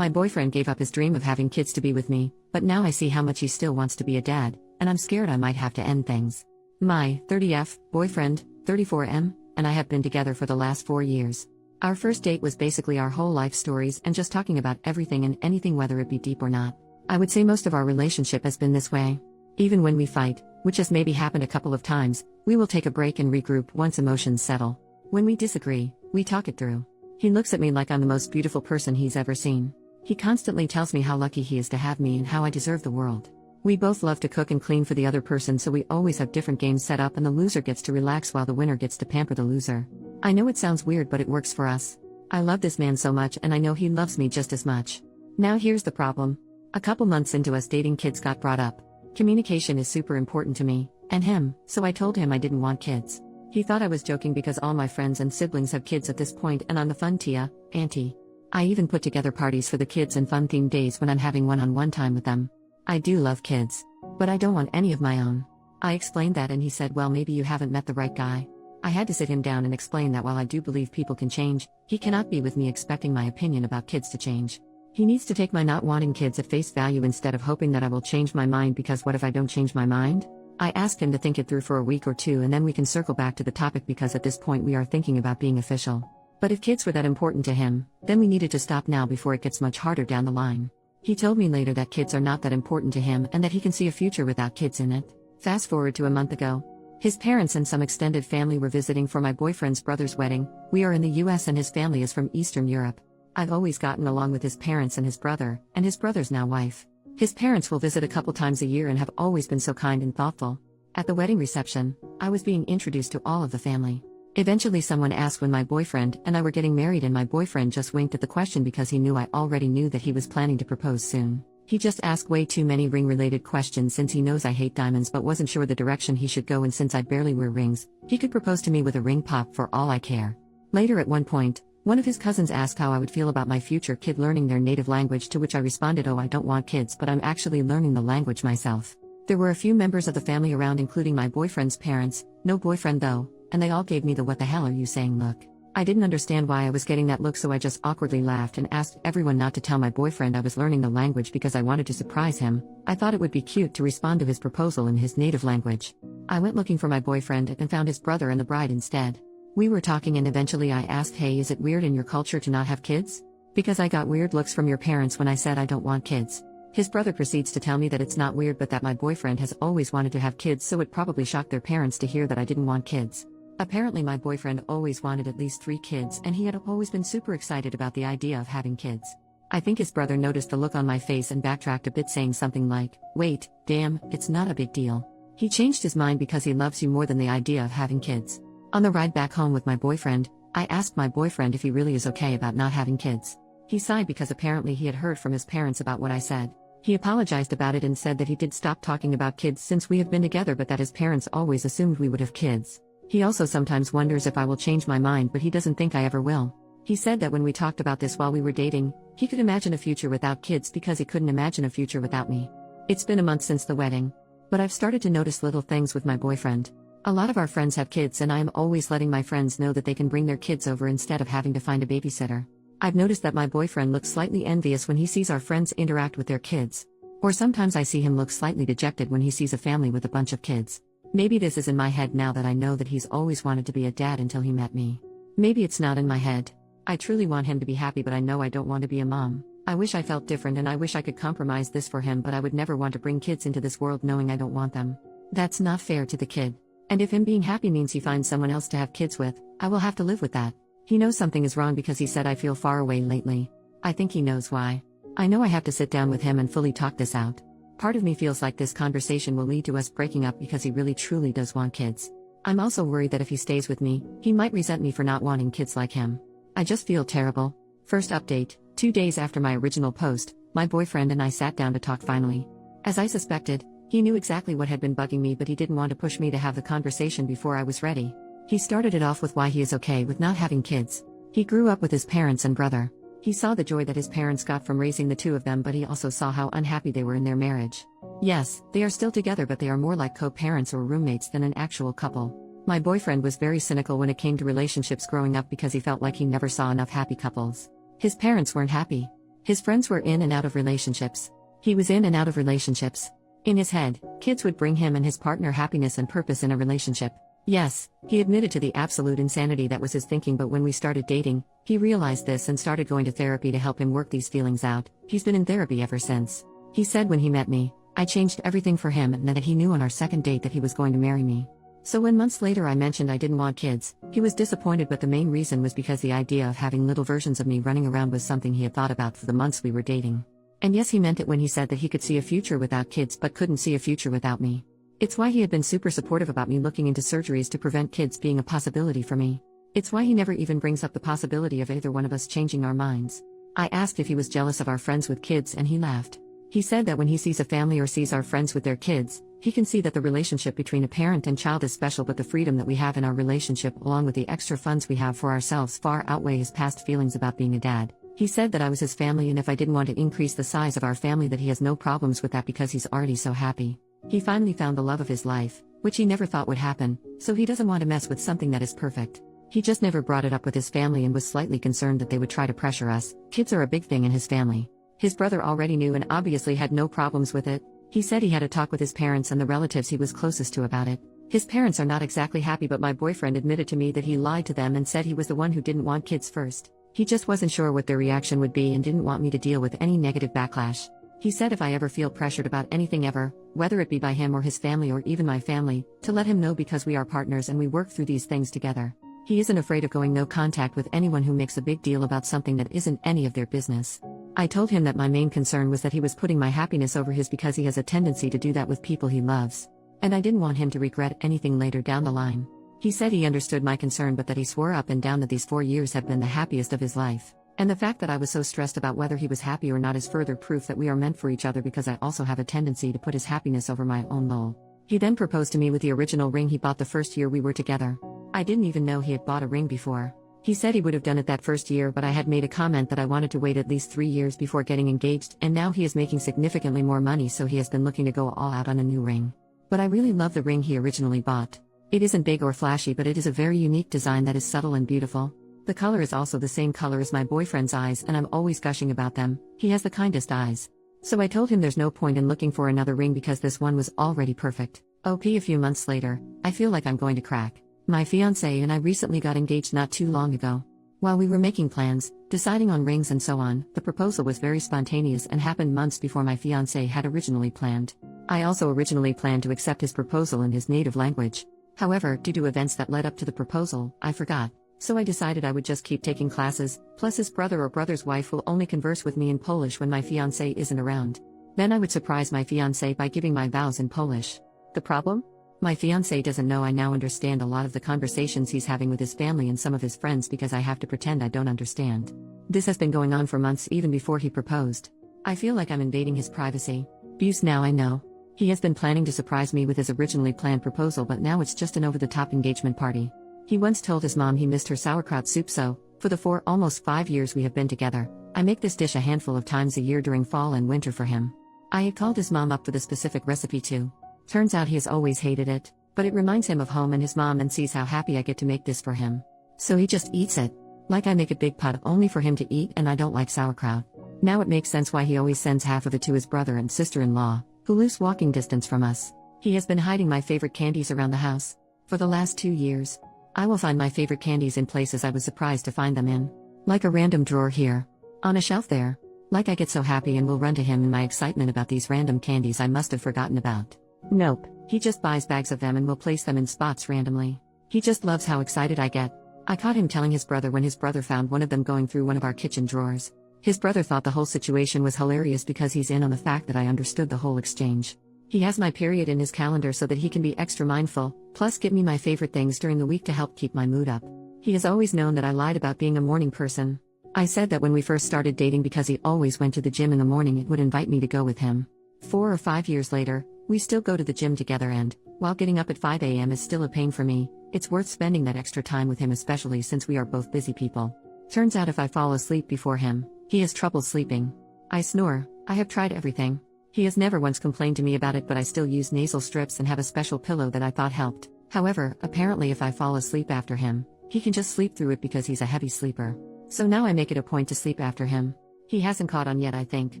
My boyfriend gave up his dream of having kids to be with me, but now I see how much he still wants to be a dad, and I'm scared I might have to end things. My 30F boyfriend, 34M, and I have been together for the last 4 years. Our first date was basically our whole life stories and just talking about everything and anything, whether it be deep or not. I would say most of our relationship has been this way. Even when we fight, which has maybe happened a couple of times, we will take a break and regroup once emotions settle. When we disagree, we talk it through. He looks at me like I'm the most beautiful person he's ever seen. He constantly tells me how lucky he is to have me and how I deserve the world. We both love to cook and clean for the other person, so we always have different games set up and the loser gets to relax while the winner gets to pamper the loser. I know it sounds weird, but it works for us. I love this man so much and I know he loves me just as much. Now here's the problem. A couple months into us dating, kids got brought up. Communication is super important to me, and him, so I told him I didn't want kids. He thought I was joking because all my friends and siblings have kids at this point and I'm the fun tia, auntie. I even put together parties for the kids and fun themed days when I'm having one-on-one time with them. I do love kids, but I don't want any of my own. I explained that and he said, well, maybe you haven't met the right guy. I had to sit him down and explain that while I do believe people can change, he cannot be with me expecting my opinion about kids to change. He needs to take my not wanting kids at face value instead of hoping that I will change my mind, because what if I don't change my mind? I asked him to think it through for a week or two and then we can circle back to the topic, because at this point we are thinking about being official. But if kids were that important to him, then we needed to stop now before it gets much harder down the line. He told me later that kids are not that important to him and that he can see a future without kids in it. Fast forward to a month ago. His parents and some extended family were visiting for my boyfriend's brother's wedding. We are in the US and his family is from Eastern Europe. I've always gotten along with his parents and his brother's now wife. His parents will visit a couple times a year and have always been so kind and thoughtful. At the wedding reception, I was being introduced to all of the family. Eventually someone asked when my boyfriend and I were getting married, and my boyfriend just winked at the question because he knew I already knew that he was planning to propose soon. He just asked way too many ring-related questions since he knows I hate diamonds but wasn't sure the direction he should go, and since I barely wear rings, he could propose to me with a ring pop for all I care. Later at one point, one of his cousins asked how I would feel about my future kid learning their native language, to which I responded, oh, I don't want kids, but I'm actually learning the language myself. There were a few members of the family around, including my boyfriend's parents, no boyfriend though, and they all gave me the "what the hell are you saying" look. I didn't understand why I was getting that look, so I just awkwardly laughed and asked everyone not to tell my boyfriend I was learning the language because I wanted to surprise him. I thought it would be cute to respond to his proposal in his native language. I went looking for my boyfriend and found his brother and the bride instead. We were talking and eventually I asked, hey, is it weird in your culture to not have kids? Because I got weird looks from your parents when I said I don't want kids. His brother proceeds to tell me that it's not weird, but that my boyfriend has always wanted to have kids, so it probably shocked their parents to hear that I didn't want kids. Apparently my boyfriend always wanted at least 3 kids and he had always been super excited about the idea of having kids. I think his brother noticed the look on my face and backtracked a bit, saying something like, wait, damn, it's not a big deal. He changed his mind because he loves you more than the idea of having kids. On the ride back home with my boyfriend, I asked my boyfriend if he really is okay about not having kids. He sighed because apparently he had heard from his parents about what I said. He apologized about it and said that he did stop talking about kids since we have been together, but that his parents always assumed we would have kids. He also sometimes wonders if I will change my mind, but he doesn't think I ever will. He said that when we talked about this while we were dating, he could imagine a future without kids because he couldn't imagine a future without me. It's been a month since the wedding, but I've started to notice little things with my boyfriend. A lot of our friends have kids and I am always letting my friends know that they can bring their kids over instead of having to find a babysitter. I've noticed that my boyfriend looks slightly envious when he sees our friends interact with their kids. Or sometimes I see him look slightly dejected when he sees a family with a bunch of kids. Maybe this is in my head now that I know that he's always wanted to be a dad until he met me. Maybe it's not in my head. I truly want him to be happy, but I know I don't want to be a mom. I wish I felt different and I wish I could compromise this for him, but I would never want to bring kids into this world knowing I don't want them. That's not fair to the kid. And if him being happy means he finds someone else to have kids with, I will have to live with that. He knows something is wrong because he said I feel far away lately. I think he knows why. I know I have to sit down with him and fully talk this out. Part of me feels like this conversation will lead to us breaking up because he really truly does want kids. I'm also worried that if he stays with me, he might resent me for not wanting kids like him. I just feel terrible. First update, 2 days after my original post, my boyfriend and I sat down to talk finally. As I suspected, he knew exactly what had been bugging me, but he didn't want to push me to have the conversation before I was ready. He started it off with why he is okay with not having kids. He grew up with his parents and brother. He saw the joy that his parents got from raising the 2 of them, but he also saw how unhappy they were in their marriage. Yes, they are still together, but they are more like co-parents or roommates than an actual couple. My boyfriend was very cynical when it came to relationships growing up because he felt like he never saw enough happy couples. His parents weren't happy. His friends were in and out of relationships. He was in and out of relationships. In his head, kids would bring him and his partner happiness and purpose in a relationship. Yes, he admitted to the absolute insanity that was his thinking, but when we started dating, he realized this and started going to therapy to help him work these feelings out. He's been in therapy ever since. He said when he met me, I changed everything for him and that he knew on our second date that he was going to marry me. So when months later I mentioned I didn't want kids, he was disappointed, but the main reason was because the idea of having little versions of me running around was something he had thought about for the months we were dating. And yes, he meant it when he said that he could see a future without kids but couldn't see a future without me. It's why he had been super supportive about me looking into surgeries to prevent kids being a possibility for me. It's why he never even brings up the possibility of either one of us changing our minds. I asked if he was jealous of our friends with kids and he laughed. He said that when he sees a family or sees our friends with their kids, he can see that the relationship between a parent and child is special, but the freedom that we have in our relationship along with the extra funds we have for ourselves far outweigh his past feelings about being a dad. He said that I was his family and if I didn't want to increase the size of our family that he has no problems with that because he's already so happy. He finally found the love of his life, which he never thought would happen, so he doesn't want to mess with something that is perfect. He just never brought it up with his family and was slightly concerned that they would try to pressure us. Kids are a big thing in his family. His brother already knew and obviously had no problems with it. He said he had a talk with his parents and the relatives he was closest to about it. His parents are not exactly happy, but my boyfriend admitted to me that he lied to them and said he was the one who didn't want kids first. He just wasn't sure what their reaction would be and didn't want me to deal with any negative backlash. He said if I ever feel pressured about anything ever, whether it be by him or his family or even my family, to let him know because we are partners and we work through these things together. He isn't afraid of going no contact with anyone who makes a big deal about something that isn't any of their business. I told him that my main concern was that he was putting my happiness over his because he has a tendency to do that with people he loves. And I didn't want him to regret anything later down the line. He said he understood my concern but that he swore up and down that these 4 years have been the happiest of his life. And the fact that I was so stressed about whether he was happy or not is further proof that we are meant for each other because I also have a tendency to put his happiness over my own lol. He then proposed to me with the original ring he bought the first year we were together. I didn't even know he had bought a ring before. He said he would have done it that first year, but I had made a comment that I wanted to wait at least 3 years before getting engaged, and now he is making significantly more money, so he has been looking to go all out on a new ring. But I really love the ring he originally bought. It isn't big or flashy, but it is a very unique design that is subtle and beautiful. The color is also the same color as my boyfriend's eyes and I'm always gushing about them. He has the kindest eyes. So I told him there's no point in looking for another ring because this one was already perfect. OP a few months later, I feel like I'm going to crack. My fiancé and I recently got engaged not too long ago. While we were making plans, deciding on rings and so on, the proposal was very spontaneous and happened months before my fiancé had originally planned. I also originally planned to accept his proposal in his native language. However, due to events that led up to the proposal, I forgot. So I decided I would just keep taking classes, plus his brother or brother's wife will only converse with me in Polish when my fiancé isn't around. Then I would surprise my fiancé by giving my vows in Polish. The problem? My fiancé doesn't know I now understand a lot of the conversations he's having with his family and some of his friends because I have to pretend I don't understand. This has been going on for months even before he proposed. I feel like I'm invading his privacy. Abuse now I know. He has been planning to surprise me with his originally planned proposal, but now it's just an over-the-top engagement party. He once told his mom he missed her sauerkraut soup, so, for the almost 5 years we have been together, I make this dish a handful of times a year during fall and winter for him. I had called his mom up for the specific recipe too. Turns out he has always hated it, but it reminds him of home and his mom and sees how happy I get to make this for him. So he just eats it. Like I make a big pot only for him to eat and I don't like sauerkraut. Now it makes sense why he always sends half of it to his brother and sister-in-law, who lives walking distance from us. He has been hiding my favorite candies around the house. For the last 2 years. I will find my favorite candies in places I was surprised to find them in. Like a random drawer here. On a shelf there. Like I get so happy and will run to him in my excitement about these random candies I must have forgotten about. Nope, he just buys bags of them and will place them in spots randomly. He just loves how excited I get. I caught him telling his brother when his brother found one of them going through one of our kitchen drawers. His brother thought the whole situation was hilarious because he's in on the fact that I understood the whole exchange. He has my period in his calendar so that he can be extra mindful, plus get me my favorite things during the week to help keep my mood up. He has always known that I lied about being a morning person. I said that when we first started dating because he always went to the gym in the morning it would invite me to go with him. 4 or 5 years later, we still go to the gym together and, while getting up at 5 a.m. is still a pain for me, it's worth spending that extra time with him especially since we are both busy people. Turns out if I fall asleep before him, he has trouble sleeping. I snore. I have tried everything. He has never once complained to me about it, but I still use nasal strips and have a special pillow that I thought helped. However, apparently if I fall asleep after him, he can just sleep through it because he's a heavy sleeper. So now I make it a point to sleep after him. He hasn't caught on yet, I think.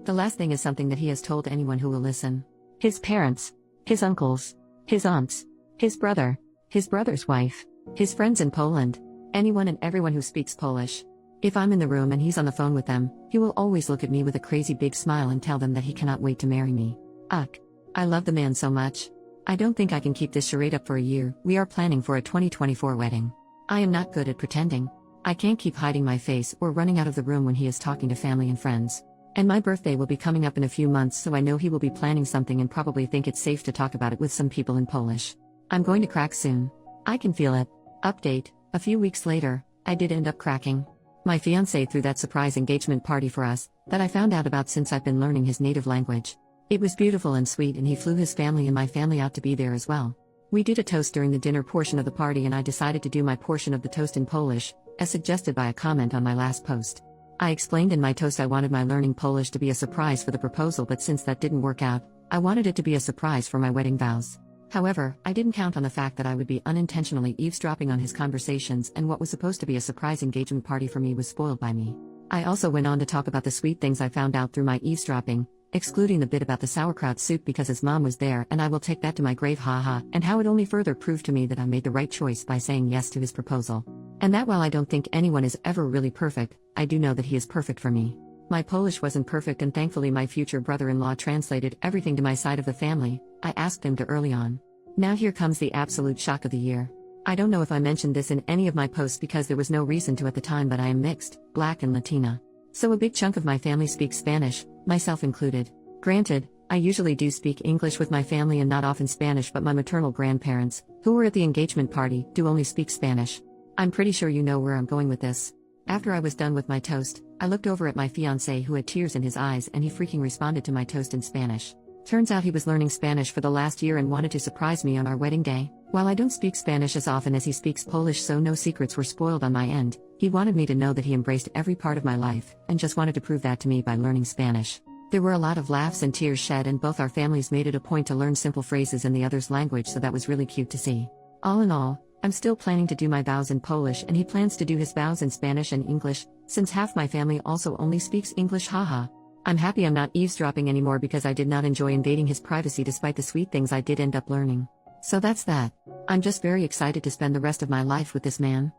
The last thing is something that he has told anyone who will listen. His parents, his uncles, his aunts, his brother, his brother's wife, his friends in Poland, anyone and everyone who speaks Polish. If I'm in the room and he's on the phone with them, he will always look at me with a crazy big smile and tell them that he cannot wait to marry me. Ugh. I love the man so much. I don't think I can keep this charade up for a year. We are planning for a 2024 wedding. I am not good at pretending. I can't keep hiding my face or running out of the room when he is talking to family and friends. And my birthday will be coming up in a few months, so I know he will be planning something and probably think it's safe to talk about it with some people in Polish. I'm going to crack soon. I can feel it. Update: a few weeks later, I did end up cracking. My fiancé threw that surprise engagement party for us, that I found out about since I've been learning his native language. It was beautiful and sweet, and he flew his family and my family out to be there as well. We did a toast during the dinner portion of the party, and I decided to do my portion of the toast in Polish, as suggested by a comment on my last post. I explained in my toast I wanted my learning Polish to be a surprise for the proposal, but since that didn't work out, I wanted it to be a surprise for my wedding vows. However, I didn't count on the fact that I would be unintentionally eavesdropping on his conversations, and what was supposed to be a surprise engagement party for me was spoiled by me. I also went on to talk about the sweet things I found out through my eavesdropping, excluding the bit about the sauerkraut soup because his mom was there, and I will take that to my grave, haha, and how it only further proved to me that I made the right choice by saying yes to his proposal. And that while I don't think anyone is ever really perfect, I do know that he is perfect for me. My Polish wasn't perfect, and thankfully my future brother-in-law translated everything to my side of the family. I asked him to early on. Now here comes the absolute shock of the year. I don't know if I mentioned this in any of my posts because there was no reason to at the time, but I am mixed, Black and Latina. So a big chunk of my family speaks Spanish, myself included. Granted, I usually do speak English with my family and not often Spanish, but my maternal grandparents, who were at the engagement party, do only speak Spanish. I'm pretty sure you know where I'm going with this. After I was done with my toast, I looked over at my fiancé who had tears in his eyes, and he freaking responded to my toast in Spanish. Turns out he was learning Spanish for the last year and wanted to surprise me on our wedding day. While I don't speak Spanish as often as he speaks Polish, so no secrets were spoiled on my end, he wanted me to know that he embraced every part of my life, and just wanted to prove that to me by learning Spanish. There were a lot of laughs and tears shed, and both our families made it a point to learn simple phrases in the other's language, so that was really cute to see. All in all, I'm still planning to do my vows in Polish, and he plans to do his vows in Spanish and English, since half my family also only speaks English, haha. I'm happy I'm not eavesdropping anymore because I did not enjoy invading his privacy despite the sweet things I did end up learning. So that's that. I'm just very excited to spend the rest of my life with this man.